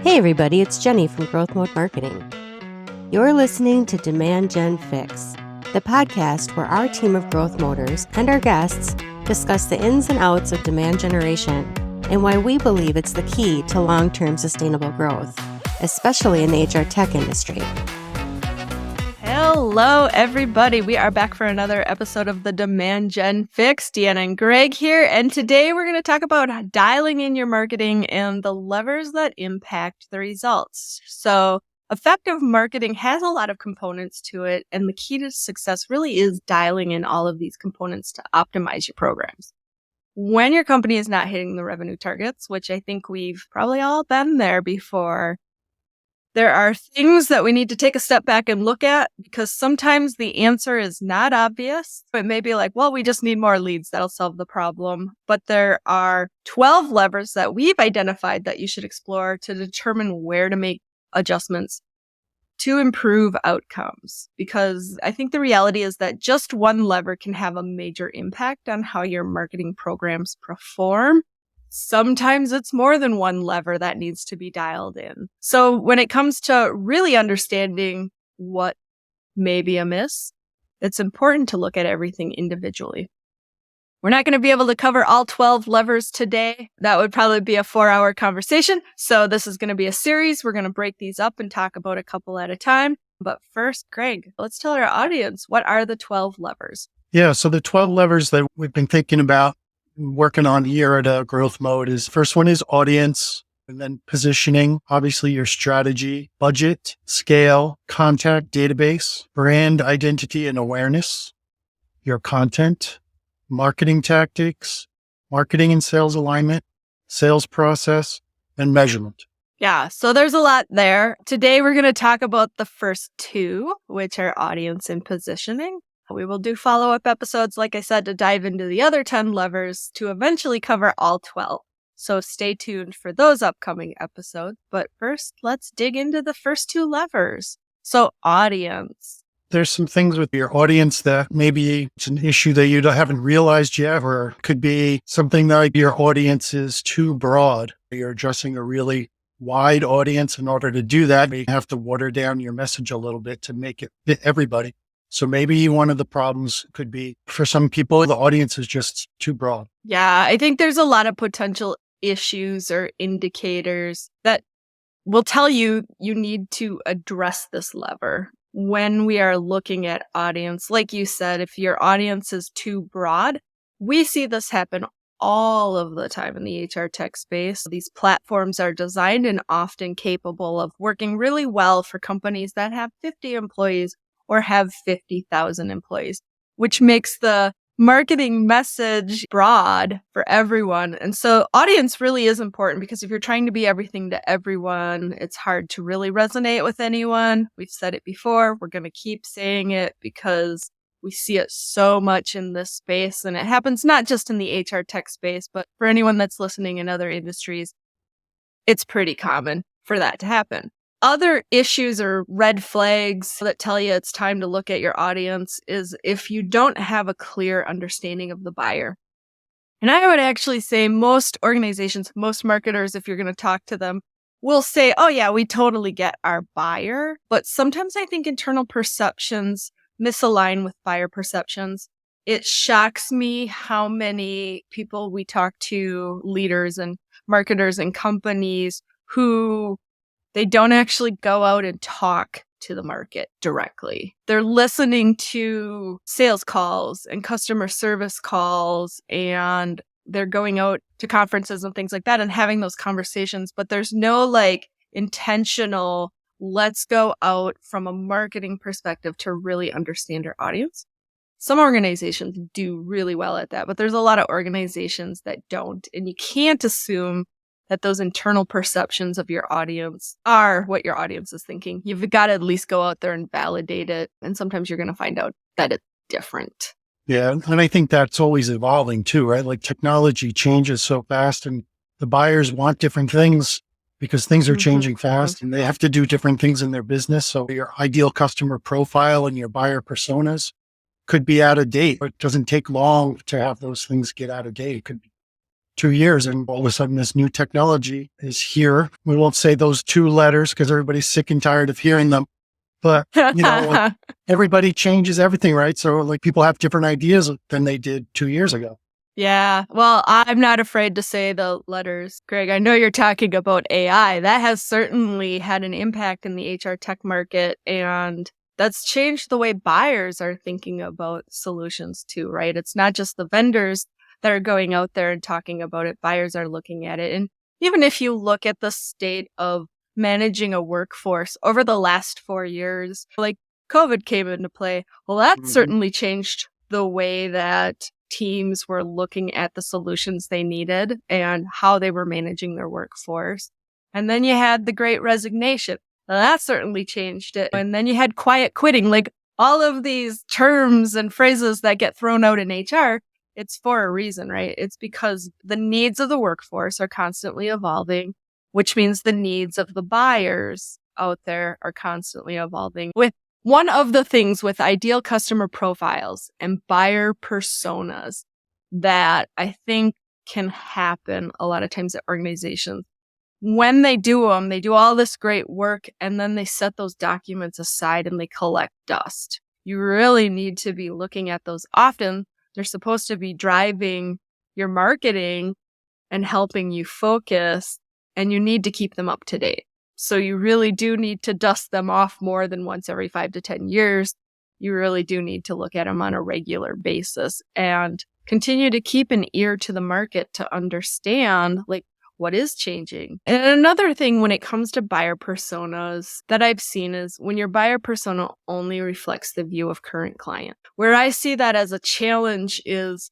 Hey everybody, it's Jenny from GrowthMode Marketing. You're listening to Demand Gen Fix, the podcast where our team of growth moders and our guests discuss the ins and outs of demand generation and why we believe it's the key to long-term sustainable growth, especially in the HR tech industry. Hello, everybody. We are back for another episode of the Demand Gen Fix. Deanna and Greg here, and today we're going to talk about dialing in your marketing and the levers that impact the results. So, effective marketing has a lot of components to it, and the key to success really is dialing in all of these components to optimize your programs. When your company is not hitting the revenue targets, which I think we've probably all been there before, there are things that we need to take a step back and look at because sometimes the answer is not obvious. It may be like, well, we just need more leads. That'll solve the problem. But there are 12 levers that we've identified that you should explore to determine where to make adjustments to improve outcomes. Because I think the reality is that just one lever can have a major impact on how your marketing programs perform. Sometimes it's more than one lever that needs to be dialed in. So when it comes to really understanding what may be amiss, it's important to look at everything individually. We're not going to be able to cover all 12 levers today. That would probably be a 4-hour conversation. So this is going to be a series. We're going to break these up and talk about a couple at a time. But first, Greg, let's tell our audience, what are the 12 levers? Yeah, so the 12 levers that we've been thinking about working on here at Growth Mode is first one is audience, and then positioning, obviously your strategy, budget, scale, contact database, brand identity and awareness, your content, marketing tactics, marketing and sales alignment, sales process, and measurement. Yeah, so there's a lot there. Today, we're going to talk about the first two, which are audience and positioning. We will do follow-up episodes, like I said, to dive into the other 10 levers to eventually cover all 12. So stay tuned for those upcoming episodes. But first, let's dig into the first two levers. So audience. There's some things with your audience that maybe it's an issue that you haven't realized yet, or could be something that your audience is too broad. You're addressing a really wide audience. In order to do that, you have to water down your message a little bit to make it fit everybody. So maybe one of the problems could be for some people, the audience is just too broad. Yeah, I think there's a lot of potential issues or indicators that will tell you you need to address this lever. When we are looking at audience, like you said, if your audience is too broad, we see this happen all of the time in the HR tech space. These platforms are designed and often capable of working really well for companies that have 50 employees or have 50,000 employees, which makes the marketing message broad for everyone. And so audience really is important because if you're trying to be everything to everyone, it's hard to really resonate with anyone. We've said it before. We're going to keep saying it because we see it so much in this space. And it happens not just in the HR tech space, but for anyone that's listening in other industries, it's pretty common for that to happen. Other issues or red flags that tell you it's time to look at your audience is if you don't have a clear understanding of the buyer. And I would actually say most organizations, most marketers, if you're going to talk to them, will say, oh yeah, we totally get our buyer. But sometimes I think internal perceptions misalign with buyer perceptions. It shocks me how many people we talk to, leaders and marketers and companies, who they don't actually go out and talk to the market directly. They're listening to sales calls and customer service calls, and they're going out to conferences and things like that and having those conversations. But there's no intentional, let's go out from a marketing perspective to really understand our audience. Some organizations do really well at that, but there's a lot of organizations that don't. And you can't assume that those internal perceptions of your audience are what your audience is thinking. You've got to at least go out there and validate it. And sometimes you're going to find out that it's different. Yeah. And I think that's always evolving too, right? Like technology changes so fast and the buyers want different things because things are changing fast and they have to do different things in their business. So your ideal customer profile and your buyer personas could be out of date. It doesn't take long to have those things get out of date. It could be 2 years, and all of a sudden this new technology is here. We won't say those two letters because everybody's sick and tired of hearing them. But, like, everybody changes everything, right? So like people have different ideas than they did 2 years ago. Yeah. Well, I'm not afraid to say the letters, Greg. I know you're talking about AI. That has certainly had an impact in the HR tech market, and that's changed the way buyers are thinking about solutions too, right? It's not just the vendors that are going out there and talking about it. Buyers are looking at it. And even if you look at the state of managing a workforce over the last 4 years, like COVID came into play. Well, that certainly changed the way that teams were looking at the solutions they needed and how they were managing their workforce. And then you had the Great Resignation. Well, that certainly changed it. And then you had quiet quitting. Like all of these terms and phrases that get thrown out in HR, it's for a reason, right? It's because the needs of the workforce are constantly evolving, which means the needs of the buyers out there are constantly evolving. With one of the things with ideal customer profiles and buyer personas that I think can happen a lot of times at organizations, when they do them, they do all this great work and then they set those documents aside and they collect dust. You really need to be looking at those often. They're supposed to be driving your marketing and helping you focus, and you need to keep them up to date. So you really do need to dust them off more than once every 5 to 10 years. You really do need to look at them on a regular basis and continue to keep an ear to the market to understand like what is changing. And another thing when it comes to buyer personas that I've seen is when your buyer persona only reflects the view of current client. Where I see that as a challenge is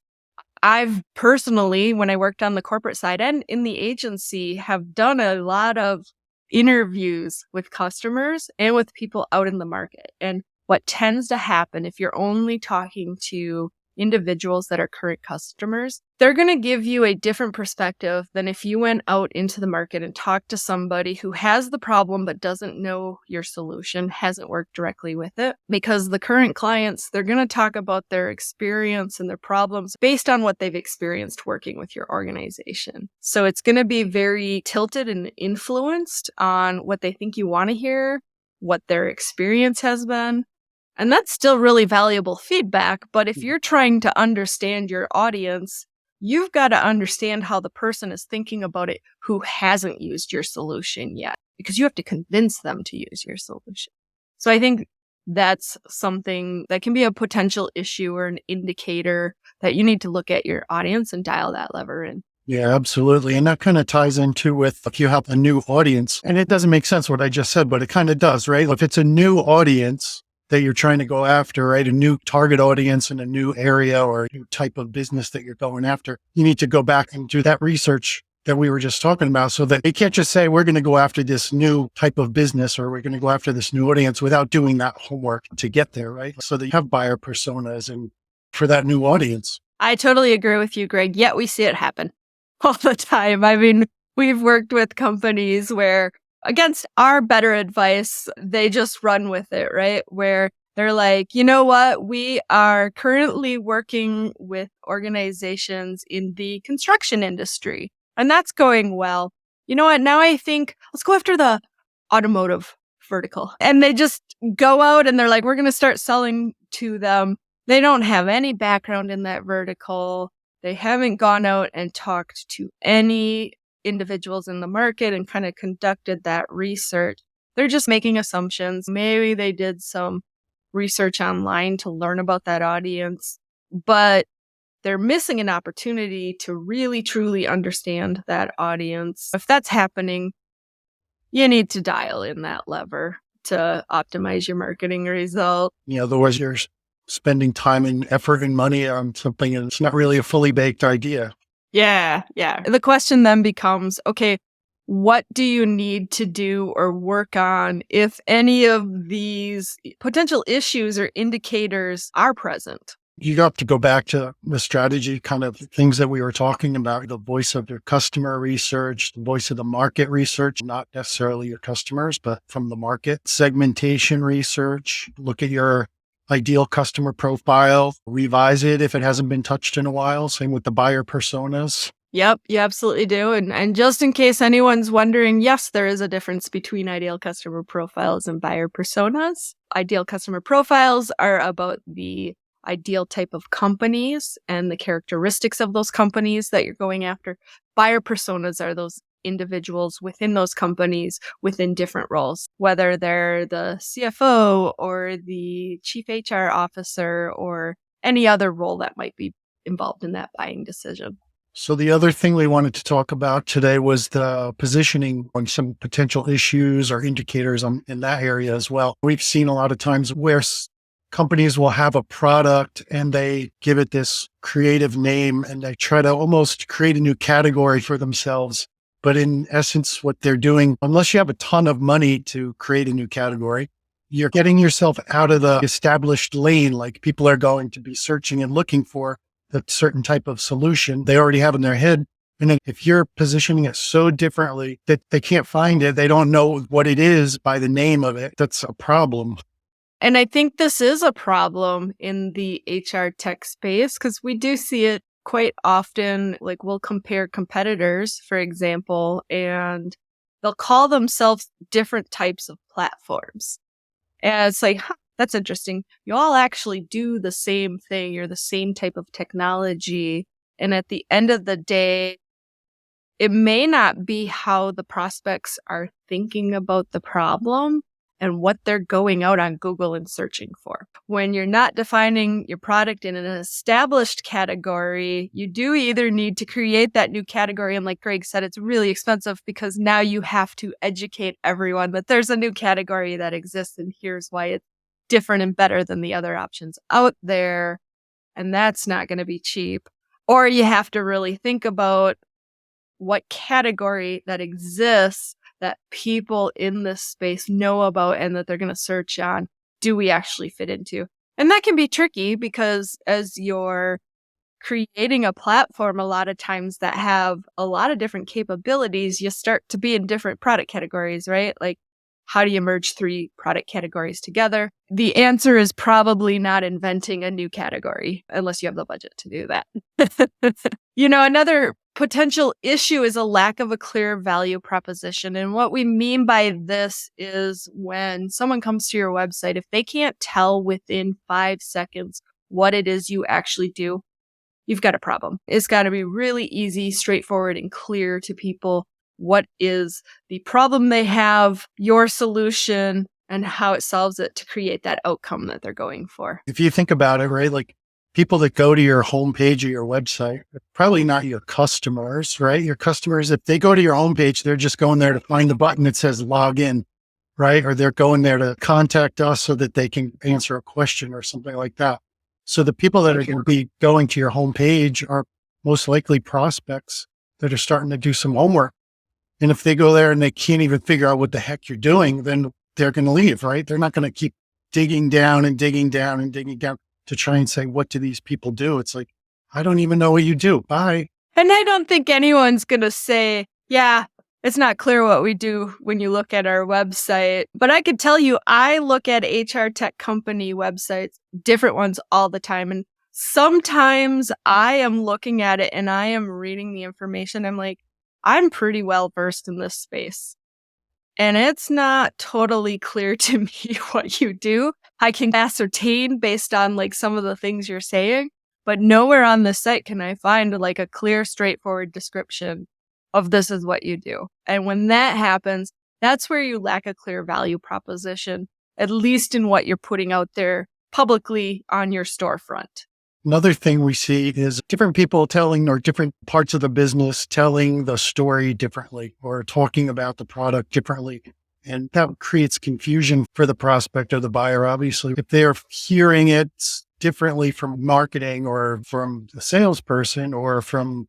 I've personally, when I worked on the corporate side and in the agency, have done a lot of interviews with customers and with people out in the market. And what tends to happen if you're only talking to individuals that are current customers, they're going to give you a different perspective than if you went out into the market and talked to somebody who has the problem but doesn't know your solution, hasn't worked directly with it. Because the current clients, they're going to talk about their experience and their problems based on what they've experienced working with your organization. So it's going to be very tilted and influenced on what they think you want to hear, what their experience has been. And that's still really valuable feedback. But if you're trying to understand your audience, you've got to understand how the person is thinking about it who hasn't used your solution yet, because you have to convince them to use your solution. So I think that's something that can be a potential issue or an indicator that you need to look at your audience and dial that lever in. Yeah, absolutely. And that kind of ties into with if you have a new audience, and it doesn't make sense what I just said, but it kind of does, right? If it's a new audience that you're trying to go after, right? A new target audience in a new area or a new type of business that you're going after, you need to go back and do that research that we were just talking about so that you can't just say, we're going to go after this new type of business or we're going to go after this new audience without doing that homework to get there, right? So that you have buyer personas and for that new audience. I totally agree with you, Greg. Yet we see it happen all the time. I mean, we've worked with companies where against our better advice, they just run with it, right? Where they're like, you know what? We are currently working with organizations in the construction industry, and that's going well. You know what? Now I think let's go after the automotive vertical. And they just go out and they're like, we're going to start selling to them. They don't have any background in that vertical. They haven't gone out and talked to any individuals in the market and kind of conducted that research. They're just making assumptions. Maybe they did some research online to learn about that audience, but they're missing an opportunity to really truly understand that audience. If that's happening, you need to dial in that lever to optimize your marketing result. Otherwise you're spending time and effort and money on something and it's not really a fully baked idea. Yeah. The question then becomes, okay, what do you need to do or work on if any of these potential issues or indicators are present? You have to go back to the strategy kind of things that we were talking about, the voice of your customer research, the voice of the market research, not necessarily your customers, but from the market, segmentation research, look at your ideal customer profile, revise it if it hasn't been touched in a while. Same with the buyer personas. Yep, you absolutely do. And just in case anyone's wondering, yes, there is a difference between ideal customer profiles and buyer personas. Ideal customer profiles are about the ideal type of companies and the characteristics of those companies that you're going after. Buyer personas are those individuals within those companies within different roles, whether they're the CFO or the chief HR officer or any other role that might be involved in that buying decision. So the other thing we wanted to talk about today was the positioning on some potential issues or indicators in that area as well. We've seen a lot of times where companies will have a product and they give it this creative name and they try to almost create a new category for themselves. But in essence, what they're doing, unless you have a ton of money to create a new category, you're getting yourself out of the established lane. Like people are going to be searching and looking for that certain type of solution they already have in their head. And if you're positioning it so differently that they can't find it, they don't know what it is by the name of it, that's a problem. And I think this is a problem in the HR tech space because we do see it quite often. Like we'll compare competitors, for example, and they'll call themselves different types of platforms. And it's like, that's interesting. You all actually do the same thing. You're the same type of technology. And at the end of the day, it may not be how the prospects are thinking about the problem and what they're going out on Google and searching for. When you're not defining your product in an established category, you do either need to create that new category. And like Greg said, it's really expensive because now you have to educate everyone that there's a new category that exists and here's why it's different and better than the other options out there. And that's not going to be cheap. Or you have to really think about what category that exists that people in this space know about and that they're going to search on, do we actually fit into? And that can be tricky because as you're creating a platform, a lot of times that have a lot of different capabilities, you start to be in different product categories, right? Like, how do you merge 3 product categories together? The answer is probably not inventing a new category unless you have the budget to do that. Another potential issue is a lack of a clear value proposition. And what we mean by this is when someone comes to your website, if they can't tell within 5 seconds what it is you actually do, you've got a problem. It's got to be really easy, straightforward, and clear to people what is the problem they have, your solution, and how it solves it to create that outcome that they're going for. If you think about it, right, like people that go to your homepage or your website, probably not your customers, right? Your customers, if they go to your homepage, they're just going there to find the button that says log in, right? Or they're going there to contact us so that they can answer a question or something like that. So the people that are going to be going to your homepage are most likely prospects that are starting to do some homework. And if they go there and they can't even figure out what the heck you're doing, then they're going to leave, right? They're not going to keep digging down and digging down and digging down to try and say, what do these people do? It's like, I don't even know what you do. Bye. And I don't think anyone's going to say, yeah, it's not clear what we do when you look at our website. But I could tell you, I look at HR tech company websites, different ones all the time. And sometimes I am looking at it and I am reading the information. I'm like, I'm pretty well versed in this space. And it's not totally clear to me what you do. I can ascertain based on like some of the things you're saying, but nowhere on the site can I find like a clear, straightforward description of this is what you do. And when that happens, that's where you lack a clear value proposition, at least in what you're putting out there publicly on your storefront. Another thing we see is different people telling, or different parts of the business telling the story differently or talking about the product differently. And that creates confusion for the prospect or the buyer, obviously. If they're hearing it differently from marketing or from the salesperson or from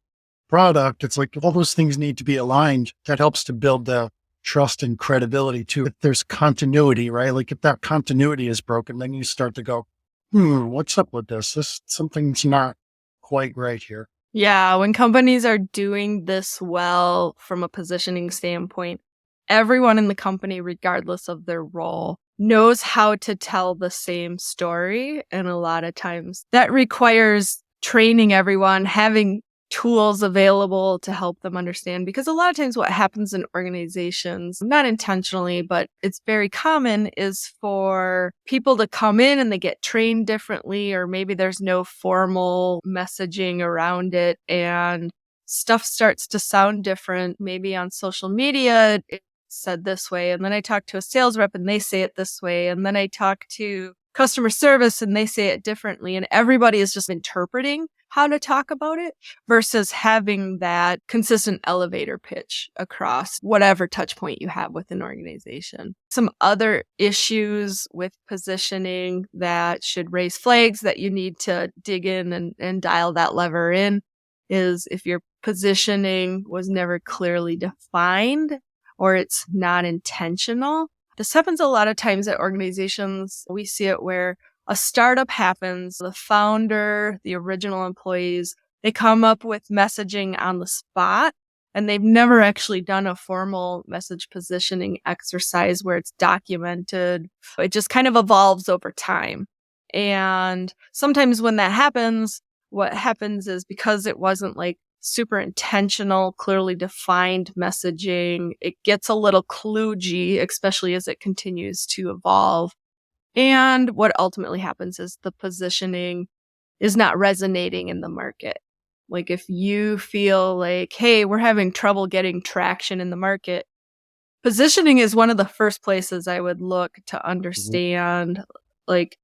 product, it's like all those things need to be aligned. That helps to build the trust and credibility too. If there's continuity, right? Like if that continuity is broken, then you start to go, what's up with this? Something's not quite right here. Yeah, when companies are doing this well from a positioning standpoint, everyone in the company, regardless of their role, knows how to tell the same story. And a lot of times that requires training everyone, having tools available to help them understand. Because a lot of times what happens in organizations, not intentionally, but it's very common, is for people to come in and they get trained differently, or maybe there's no formal messaging around it and stuff starts to sound different. Maybe on social media, it's said this way. And then I talk to a sales rep and they say it this way. And then I talk to customer service and they say it differently. And everybody is just interpreting how to talk about it versus having that consistent elevator pitch across whatever touch point you have with an organization. Some other issues with positioning that should raise flags that you need to dig in and dial that lever in is if your positioning was never clearly defined or it's not intentional. This happens a lot of times at organizations. We see it where a startup happens, the founder, the original employees, they come up with messaging on the spot, and they've never actually done a formal message positioning exercise where it's documented. It just kind of evolves over time. And sometimes when that happens, what happens is because it wasn't like super intentional, clearly defined messaging, it gets a little kludgy, especially as it continues to evolve. And what ultimately happens is the positioning is not resonating in the market. Like if you feel like, hey, we're having trouble getting traction in the market, positioning is one of the first places I would look to understand, like,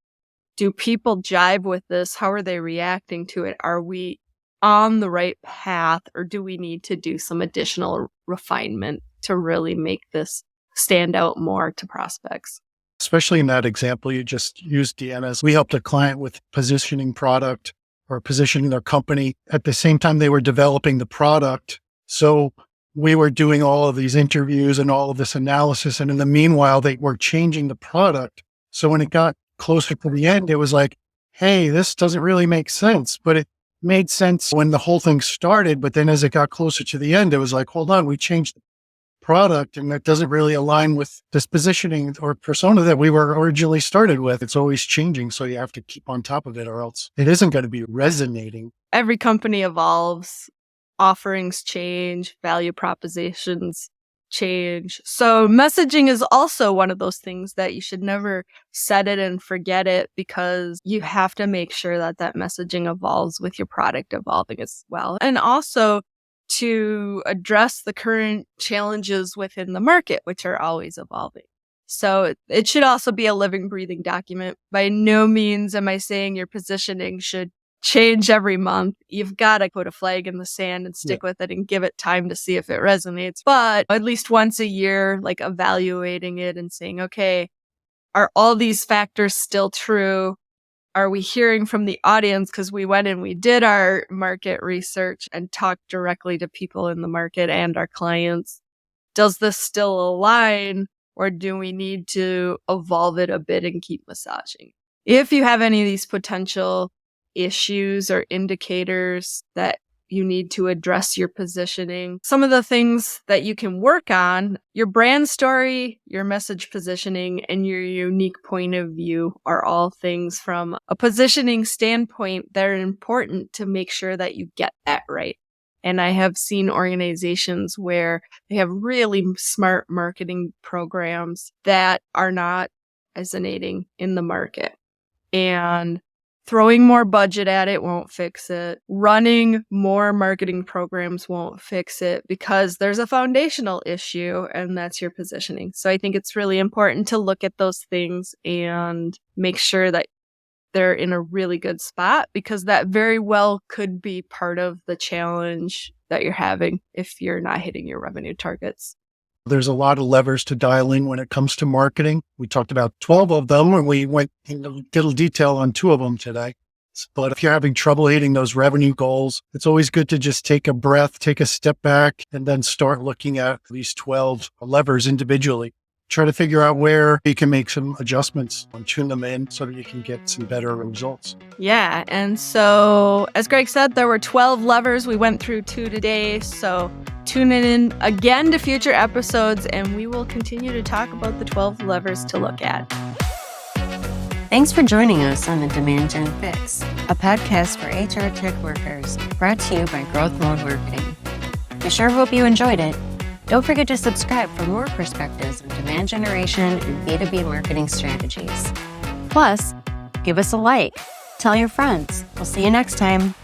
do people jive with this? How are they reacting to it? Are we on the right path, or do we need to do some additional refinement to really make this stand out more to prospects? Especially in that example you just used, Deanna, we helped a client with positioning product or positioning their company at the same time they were developing the product. So we were doing all of these interviews and all of this analysis. And in the meanwhile, they were changing the product. So when it got closer to the end, it was like, hey, this doesn't really make sense. But it made sense when the whole thing started. But then as it got closer to the end, it was like, hold on, we changed the product and that doesn't really align with this positioning or persona that we were originally started with. It's always changing. So you have to keep on top of it or else it isn't going to be resonating. Every company evolves, offerings change, value propositions change. So messaging is also one of those things that you should never set it and forget it, because you have to make sure that that messaging evolves with your product evolving as well. And also to address the current challenges within the market, which are always evolving. So it should also be a living, breathing document. By no means am I saying your positioning should change every month. You've got to put a flag in the sand and stick with it and give it time to see if it resonates. But at least once a year, like evaluating it and saying, okay, are all these factors still true? Are we hearing from the audience? Because we went and we did our market research and talked directly to people in the market and our clients. Does this still align, or do we need to evolve it a bit and keep massaging? If you have any of these potential issues or indicators that you need to address your positioning, some of the things that you can work on, your brand story, your message positioning, and your unique point of view are all things from a positioning standpoint that are important to make sure that you get that right. And I have seen organizations where they have really smart marketing programs that are not resonating in the market. And throwing more budget at it won't fix it. Running more marketing programs won't fix it, because there's a foundational issue, and that's your positioning. So I think it's really important to look at those things and make sure that they're in a really good spot, because that very well could be part of the challenge that you're having if you're not hitting your revenue targets. There's a lot of levers to dial in when it comes to marketing. We talked about 12 of them, and we went into little detail on 2 of them today. But if you're having trouble hitting those revenue goals, it's always good to just take a breath, take a step back, and then start looking at these 12 levers individually. Try to figure out where you can make some adjustments and tune them in so that you can get some better results. Yeah. And so, as Greg said, there were 12 levers. We went through 2 today. So tune in again to future episodes, and we will continue to talk about the 12 levers to look at. Thanks for joining us on the Demand Gen Fix, a podcast for HR tech workers, brought to you by GrowthMode Marketing. We sure hope you enjoyed it. Don't forget to subscribe for more perspectives on demand generation and B2B marketing strategies. Plus, give us a like. Tell your friends. We'll see you next time.